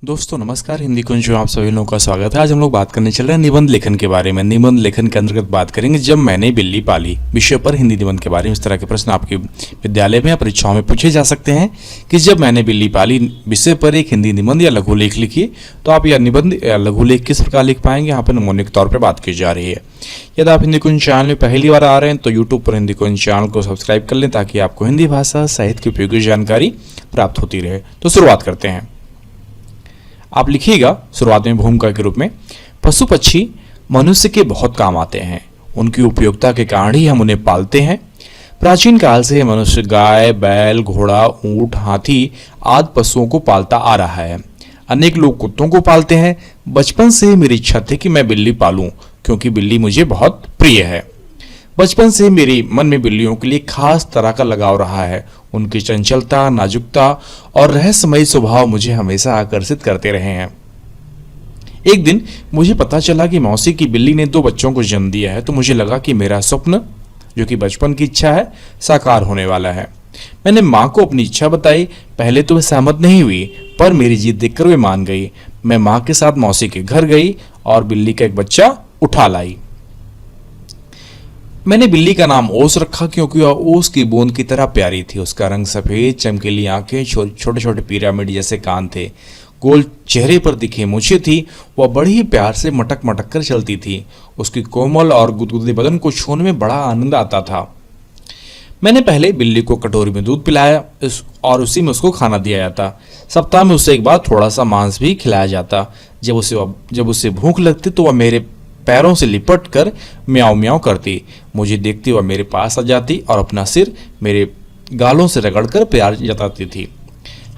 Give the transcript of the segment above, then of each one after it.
दोस्तों नमस्कार, हिंदी कुंज में आप सभी लोगों का स्वागत है। आज हम लोग बात करने चल रहे हैं निबंध लेखन के बारे में। निबंध लेखन के अंतर्गत बात करेंगे जब मैंने बिल्ली पाली विषय पर हिंदी निबंध के बारे में। इस तरह के प्रश्न आपके विद्यालय में या परीक्षाओं में पूछे जा सकते हैं कि जब मैंने बिल्ली पाली विषय पर एक हिंदी निबंध या लघु लेख लिखिए, तो आप यह निबंध या लघु लेख किस प्रकार लिख पाएंगे, यहाँ पर नमूने के तौर पर बात की जा रही है। यदि आप हिंदी कुंज चैनल में पहली बार आ रहे हैं तो यूट्यूब पर हिंदी कुंज चैनल को सब्सक्राइब कर लें ताकि आपको हिंदी भाषा साहित्य की उपयोगी जानकारी प्राप्त होती रहे। तो शुरुआत करते हैं। आप लिखिएगा शुरुआत में भूमिका के रूप में, पशु पक्षी मनुष्य के बहुत काम आते हैं। उनकी उपयोगिता के कारण ही हम उन्हें पालते हैं। प्राचीन काल से मनुष्य गाय, बैल, घोड़ा, ऊंट, हाथी आदि पशुओं को पालता आ रहा है। अनेक लोग कुत्तों को पालते हैं। बचपन से मेरी इच्छा थी कि मैं बिल्ली पालूं क्योंकि बिल्ली मुझे बहुत प्रिय है। बचपन से मेरे मन में बिल्लियों के लिए खास तरह का लगाव रहा है। उनकी चंचलता, नाजुकता और रहस्यमयी स्वभाव मुझे हमेशा आकर्षित करते रहे हैं। एक दिन मुझे पता चला कि मौसी की बिल्ली ने 2 बच्चों को जन्म दिया है, तो मुझे लगा कि मेरा स्वप्न, जो कि बचपन की इच्छा है, साकार होने वाला है। मैंने माँ को अपनी इच्छा बताई। पहले तो वे सहमत नहीं हुई, पर मेरी जिद देखकर वे मान गई। मैं माँ के साथ मौसी के घर गई और बिल्ली का एक बच्चा उठा लाई। मैंने बिल्ली का नाम ओस रखा क्योंकि वह ओस की बूंद की तरह प्यारी थी। उसका रंग सफेद, चमकीली आंखें, छोटे छोटे पिरामिड जैसे कान थे, गोल चेहरे पर दिखे मूछें थी। वह बड़ी ही प्यार से मटक मटक कर चलती थी। उसकी कोमल और गुदगुदे बदन को छूने में बड़ा आनंद आता था। मैंने पहले बिल्ली को कटोरी में दूध पिलाया और उसी में उसको खाना दिया जाता। सप्ताह में उसे एक बार थोड़ा सा मांस भी खिलाया जाता। जब उसे भूख लगती तो वह मेरे पैरों से लिपट कर म्याऊं म्याऊं करती। मुझे देखती वह मेरे पास आ जाती और अपना सिर मेरे गालों से रगड़कर प्यार जताती थी।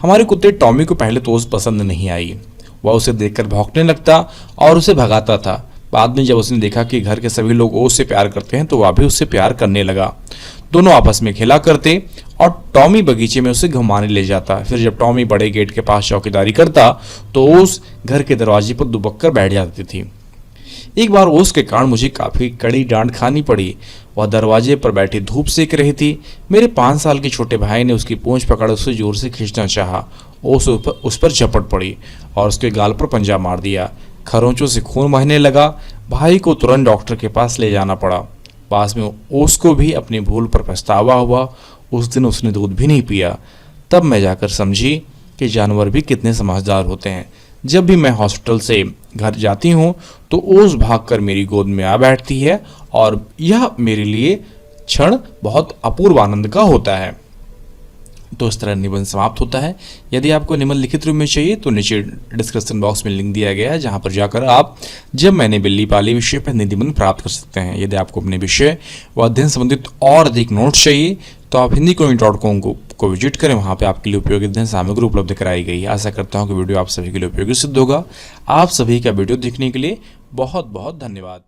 हमारे कुत्ते टॉमी को पहले तो ओस पसंद नहीं आई। वह उसे देखकर भौंकने लगता और उसे भगाता था। बाद में जब उसने देखा कि घर के सभी लोग ओस से प्यार करते हैं तो वह भी उससे प्यार करने लगा। दोनों आपस में खेला करते और टॉमी बगीचे में उसे घुमाने ले जाता। फिर जब टॉमी बड़े गेट के पास चौकीदारी करता तो ओस घर के दरवाजे पर दुबक कर बैठ जाती थी। एक बार ओस के कारण मुझे काफी कड़ी डांट खानी पड़ी। वह दरवाजे पर बैठी धूप सेक रही थी। मेरे 5 साल के छोटे भाई ने उसकी पूंछ पकड़ उसे जोर से खींचना चाहा। ओस उस पर झपट पड़ी और उसके गाल पर पंजा मार दिया। खरोंचों से खून बहने लगा। भाई को तुरंत डॉक्टर के पास ले जाना पड़ा। पास में ओस को भी अपनी भूल पर पछतावा हुआ। उस दिन उसने दूध भी नहीं पिया। तब मैं जाकर समझी कि जानवर भी कितने समझदार होते हैं। जब भी मैं हॉस्पिटल से घर जाती हूँ तो ओस भागकर मेरी गोद में आ बैठती है और यह मेरे लिए क्षण बहुत अपूर्व आनंद का होता है। तो इस तरह निबंध समाप्त होता है। यदि आपको निबंध लिखित रूप में चाहिए तो नीचे डिस्क्रिप्शन बॉक्स में लिंक दिया गया है, जहां पर जाकर आप जब मैंने बिल्ली पाली विषय पर निबंध प्राप्त कर सकते हैं। यदि आपको अपने विषय व अध्ययन संबंधित और अधिक नोट्स चाहिए तो आप hindicoin.com को विजिट करें। वहां पे आपके लिए उपयोगी अध्ययन सामग्री उपलब्ध कराई गई है। आशा करता हूं कि वीडियो आप सभी के लिए उपयोगी सिद्ध होगा। आप सभी का वीडियो देखने के लिए बहुत बहुत धन्यवाद।